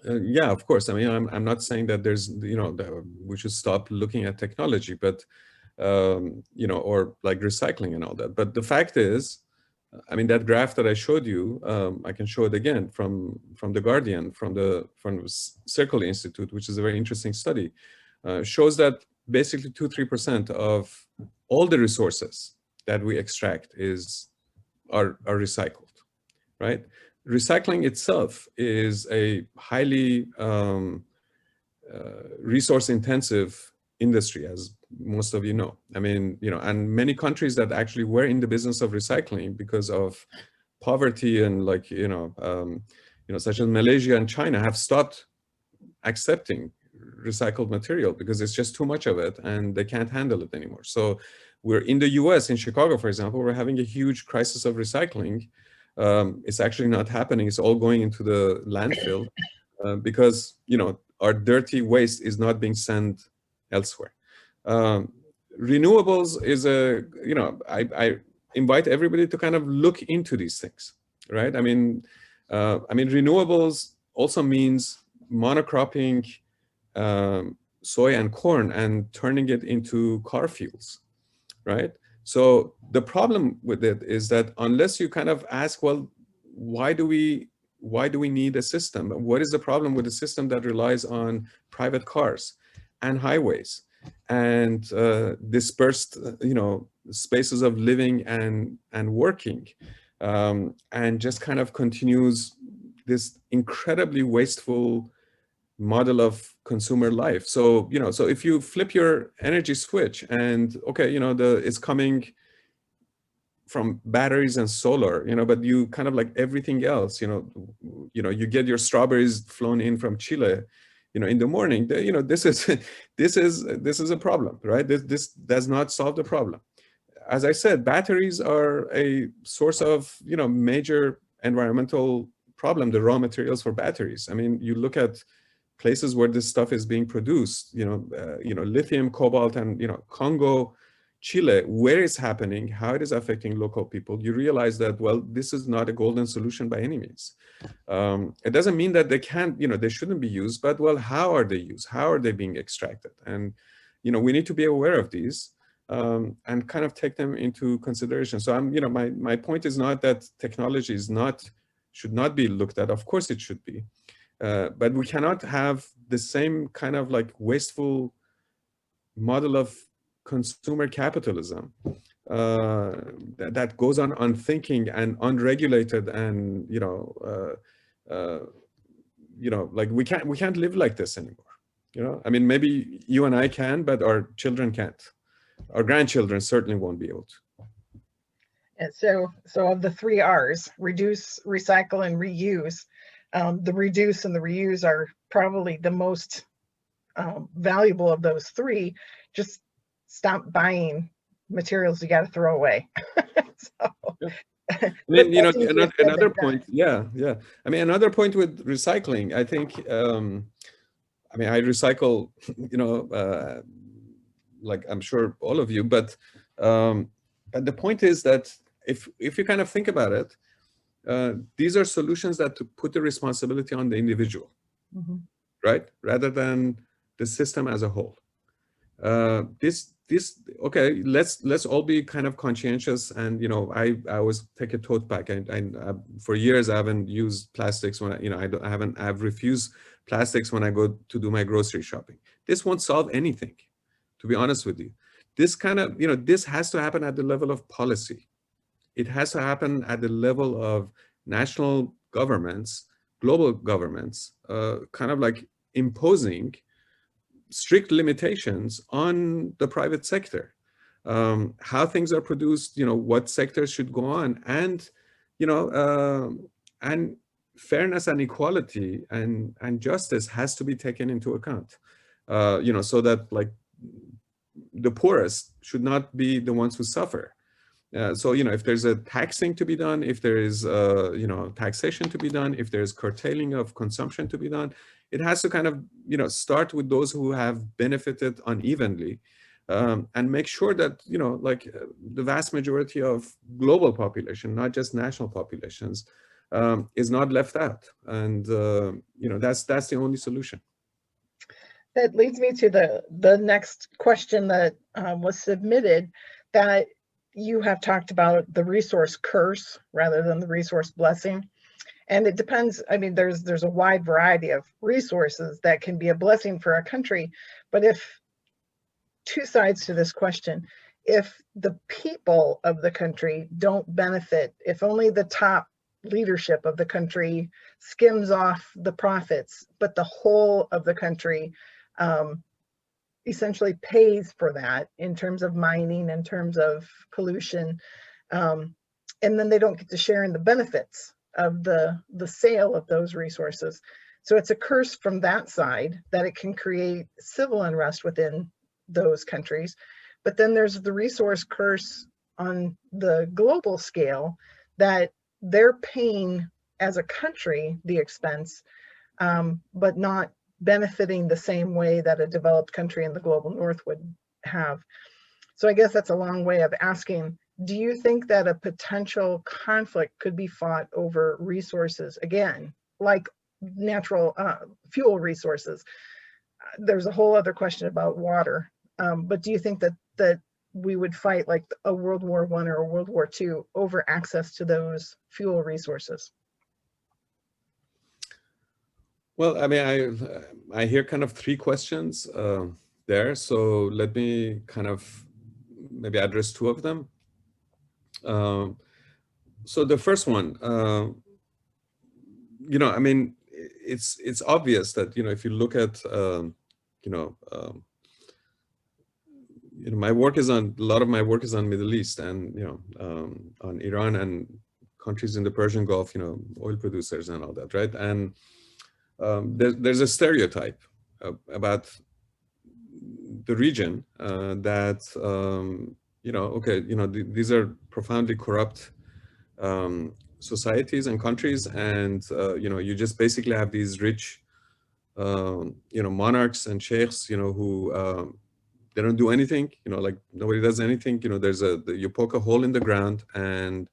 yeah, of course. I mean, I'm not saying that there's, we should stop looking at technology, but, or like recycling and all that. But the fact is, I mean, that graph that I showed you, I can show it again from The Guardian, from the Circle Institute, which is a very interesting study, shows that basically 2-3% of all the resources that we extract are recycled, right? Recycling itself is a highly resource-intensive industry, as most of you know. I mean, and many countries that actually were in the business of recycling because of poverty and such as Malaysia and China, have stopped accepting recycled material because it's just too much of it and they can't handle it anymore. So we're in the US, in Chicago, for example, we're having a huge crisis of recycling. It's actually not happening. It's all going into the landfill because, our dirty waste is not being sent elsewhere. Renewables is I invite everybody to kind of look into these things, right? I mean, renewables also means monocropping soy and corn and turning it into car fuels, right? So the problem with it is that unless you kind of ask, well, why do we need a system? What is the problem with a system that relies on private cars? and highways and dispersed, spaces of living and working, and just kind of continues this incredibly wasteful model of consumer life. So, so if you flip your energy switch and, okay, it's coming from batteries and solar, but you kind of like everything else, you get your strawberries flown in from Chile, in the morning, this is, this is a problem, right? This does not solve the problem. As I said, batteries are a source of, major environmental problem, the raw materials for batteries. I mean, you look at places where this stuff is being produced, lithium, cobalt, and, Congo, Chile, where it's happening, how it is affecting local people, you realize that, well, this is not a golden solution by any means. It doesn't mean that they can't, they shouldn't be used, but, well, how are they used? How are they being extracted? And, we need to be aware of these and kind of take them into consideration. So my point is not that technology should not be looked at. Of course it should be. But we cannot have the same kind of like wasteful model of consumer capitalism that goes on unthinking and unregulated, and like we can't live like this anymore. I mean, maybe you and I can, but our children can't. Our grandchildren certainly won't be able to. And so of the 3 R's, reduce, recycle, and reuse, the reduce and the reuse are probably the most valuable of those 3. Just stop buying materials you got to throw away. So, I mean, another point. Yeah. I mean, another point with recycling, I think, I mean, I recycle, like I'm sure all of you, but the point is that if you kind of think about it, these are solutions that to put the responsibility on the individual, right? Rather than the system as a whole. Okay, let's all be kind of conscientious. And, I always take a tote bag. I for years, I haven't used plastics when I've refused plastics when I go to do my grocery shopping. This won't solve anything, to be honest with you. This kind of, this has to happen at the level of policy. It has to happen at the level of national governments, global governments, kind of like imposing strict limitations on the private sector, how things are produced, what sectors should go on, and, and fairness and equality and justice has to be taken into account, so that like the poorest should not be the ones who suffer. So, if there's a taxing to be done, if there is, taxation to be done, if there's curtailing of consumption to be done, it has to kind of, start with those who have benefited unevenly, and make sure that, like the vast majority of global population, not just national populations, is not left out. And, that's the only solution. That leads me to the next question that was submitted, that you have talked about the resource curse rather than the resource blessing. And it depends. I mean, there's a wide variety of resources that can be a blessing for a country. But if 2 sides to this question, if the people of the country don't benefit, if only the top leadership of the country skims off the profits, but the whole of the country essentially pays for that in terms of mining, in terms of pollution, and then they don't get to share in the benefits of the sale of those resources. So it's a curse from that side, that it can create civil unrest within those countries. But then there's the resource curse on the global scale, that they're paying as a country the expense, but not benefiting the same way that a developed country in the global north would have. So I guess that's a long way of asking, do you think that a potential conflict could be fought over resources, again, like natural fuel resources? There's a whole other question about water, but do you think that we would fight like a World War I or a World War II over access to those fuel resources? Well, I mean, I hear kind of 3 questions. there. So let me kind of maybe address two of them. So the first one, I mean, it's obvious that, if you look at, my work is on, a lot of my work is on Middle East and, on Iran and countries in the Persian Gulf, oil producers and all that, right? And there's a stereotype about the region that, these are profoundly corrupt societies and countries, and you just basically have these rich monarchs and sheikhs who they don't do anything, like nobody does anything. You poke a hole in the ground and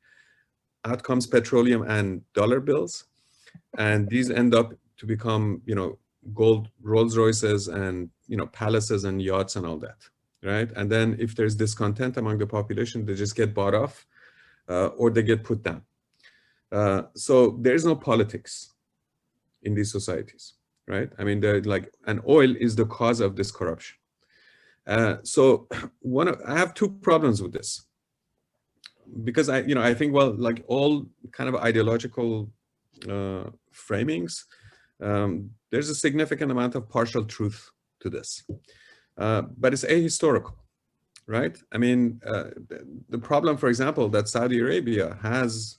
out comes petroleum and dollar bills, and these end up to become gold Rolls Royces and palaces and yachts and all that, right? And then if there's discontent among the population, they just get bought off or they get put down. So there's no politics in these societies, right? I mean, and oil is the cause of this corruption. So I have two problems with this, because I think, well, like all kind of ideological framings, there's a significant amount of partial truth to this, but it's ahistorical, right? I mean, the problem, for example, that Saudi Arabia has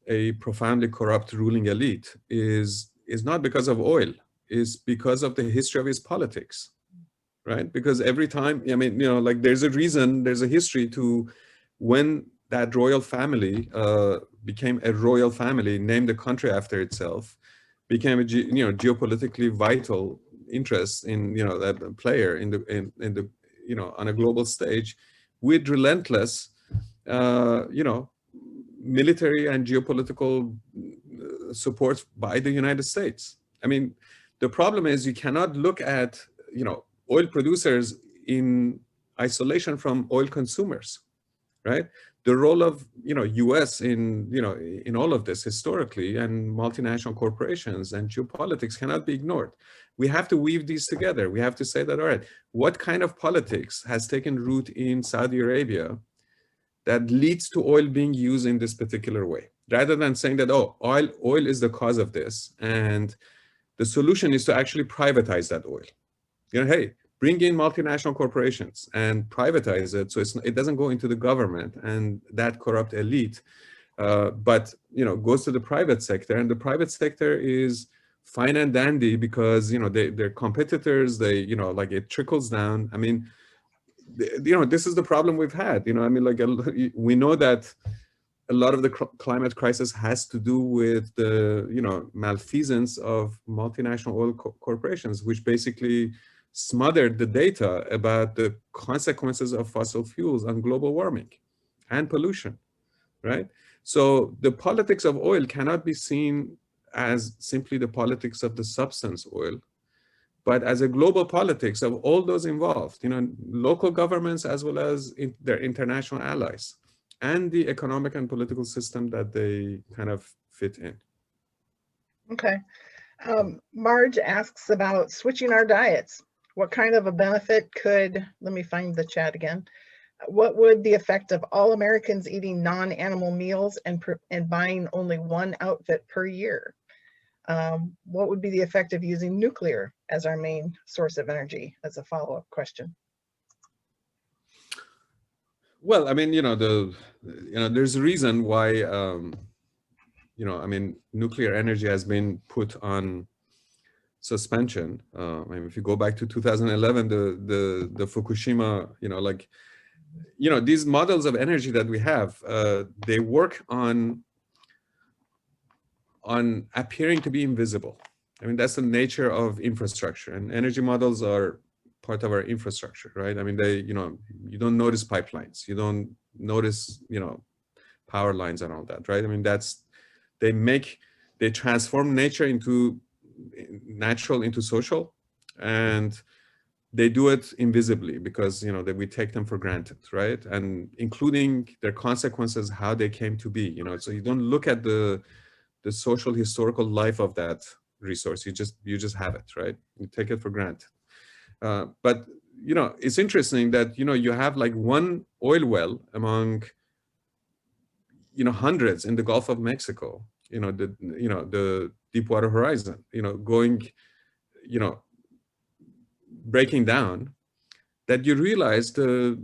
a profoundly corrupt ruling elite is not because of oil, is because of the history of its politics, right? Because every time, I mean, like there's a reason, there's a history to when that royal family became a royal family, named a country after itself, became a geopolitically vital interest in that player in the on a global stage, with relentless military and geopolitical support by the United States. I mean, the problem is you cannot look at oil producers in isolation from oil consumers, right? The role of U.S. in all of this historically, and multinational corporations and geopolitics cannot be ignored. We have to weave these together. We have to say that, all right, what kind of politics has taken root in Saudi Arabia that leads to oil being used in this particular way, rather than saying that, oh, oil is the cause of this, and the solution is to actually privatize that oil. Hey, bring in multinational corporations and privatize it so it doesn't go into the government and that corrupt elite, but goes to the private sector, and the private sector is fine and dandy because they're competitors. They like it trickles down. I mean, this is the problem we've had. I mean, like we know that a lot of the climate crisis has to do with the malfeasance of multinational oil corporations, which basically smothered the data about the consequences of fossil fuels on global warming and pollution, right? So the politics of oil cannot be seen as simply the politics of the substance oil, but as a global politics of all those involved, local governments as well as their international allies, and the economic and political system that they kind of fit in. Okay. Marge asks about switching our diets. What kind of a benefit could, let me find the chat again. What would the effect of all Americans eating non-animal meals and buying only one outfit per year? What would be the effect of using nuclear as our main source of energy, as a follow-up question? Well, I mean, there's a reason why, I mean, nuclear energy has been put on suspension. I mean, if you go back to 2011, the Fukushima, these models of energy that we have, they work on appearing to be invisible. I mean, that's the nature of infrastructure, and energy models are part of our infrastructure, right? I mean, you don't notice pipelines, you don't notice, power lines and all that, right? I mean, they transform nature into natural into social, and they do it invisibly because that we take them for granted, right? And including their consequences, how they came to be, so you don't look at the social historical life of that resource. You just have it, right? You take it for granted. But it's interesting that you have like one oil well among hundreds in the Gulf of Mexico, the Deepwater Horizon, going, breaking down, that you realize the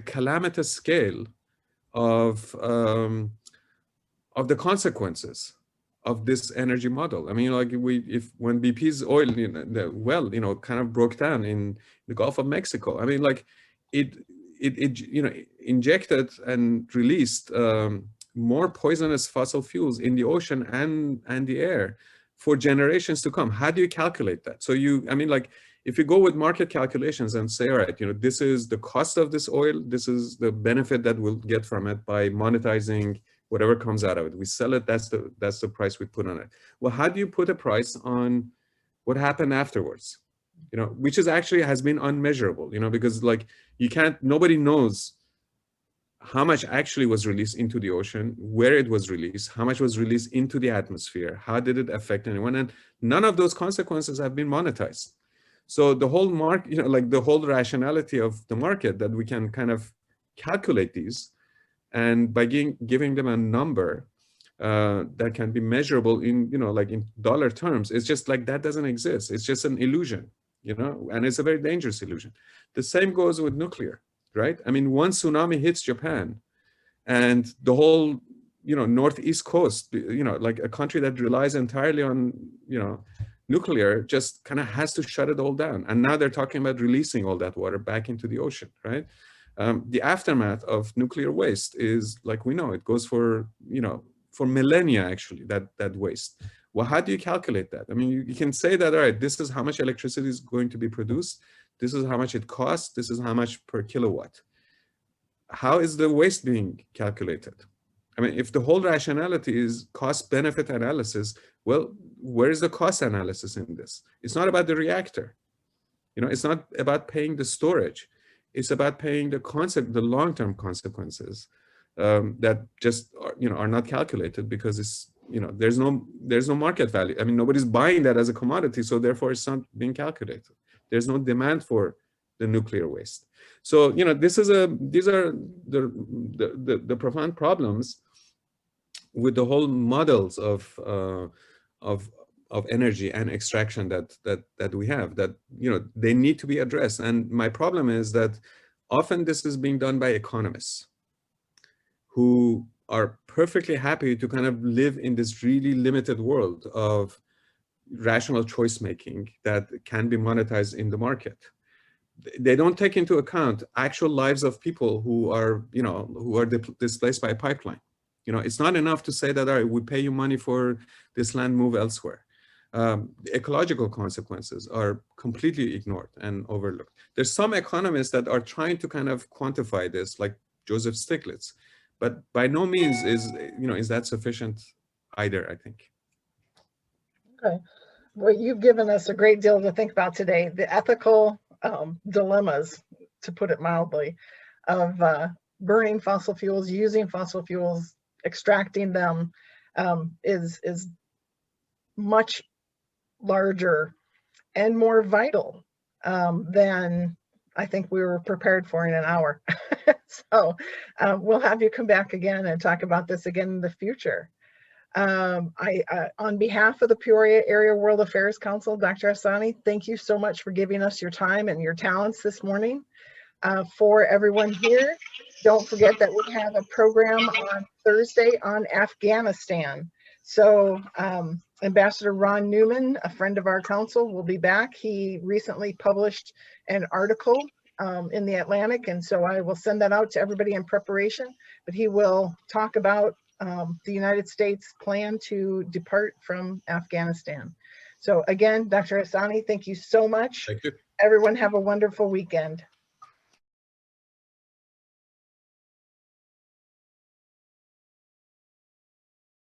calamitous scale of the consequences of this energy model. I mean, like when BP's oil, the well, kind of broke down in the Gulf of Mexico. I mean, like it injected and released more poisonous fossil fuels in the ocean and the air for generations to come. How do you calculate that? So I mean, like if you go with market calculations and say, all right, this is the cost of this oil, this is the benefit that we'll get from it by monetizing whatever comes out of it. We sell it, that's the price we put on it. Well, how do you put a price on what happened afterwards? Which is actually has been unmeasurable, because like nobody knows how much actually was released into the ocean, where it was released, how much was released into the atmosphere, how did it affect anyone, and none of those consequences have been monetized. So the whole market, like the whole rationality of the market, that we can kind of calculate these, and by giving them a number that can be measurable in, like in dollar terms, it's just like that doesn't exist. It's just an illusion, and it's a very dangerous illusion. The same goes with nuclear, right? I mean, one tsunami hits Japan, and the whole, northeast coast, like a country that relies entirely on, nuclear, just kind of has to shut it all down. And now they're talking about releasing all that water back into the ocean, right? The aftermath of nuclear waste is, like we know, it goes for, for millennia, actually, that waste. Well, how do you calculate that? I mean, you can say that, all right, this is how much electricity is going to be produced. This is how much it costs. This is how much per kilowatt. How is the waste being calculated? I mean, if the whole rationality is cost-benefit analysis, well, where is the cost analysis in this? It's not about the reactor. It's not about paying the storage. It's about paying the long-term consequences that just are not calculated, because it's, there's no market value. I mean, nobody's buying that as a commodity, so therefore it's not being calculated. There's no demand for the nuclear waste. So these are the profound problems with the whole models of energy and extraction that we have, that they need to be addressed. And my problem is that often this is being done by economists who are perfectly happy to kind of live in this really limited world of rational choice making that can be monetized in the market. They don't take into account actual lives of people who are displaced by a pipeline. It's not enough to say that, all right, we pay you money for this land, move elsewhere. The ecological consequences are completely ignored and overlooked. There's some economists that are trying to kind of quantify this, like Joseph Stiglitz, but by no means is that sufficient either, I think. Okay. Well, you've given us a great deal to think about today. The ethical dilemmas, to put it mildly, of burning fossil fuels, using fossil fuels, extracting them, is much larger and more vital than I think we were prepared for in an hour. So we'll have you come back again and talk about this again in the future. On behalf of the Peoria Area World Affairs Council, Dr. Ehsani, thank you so much for giving us your time and your talents this morning. For everyone here, don't forget that we have a program on Thursday on Afghanistan. So Ambassador Ron Newman, a friend of our council, will be back. He recently published an article in the Atlantic, and so I will send that out to everybody in preparation, but he will talk about the United States plan to depart from Afghanistan. So again, Dr. Ehsani, thank you so much. Thank you. Everyone have a wonderful weekend.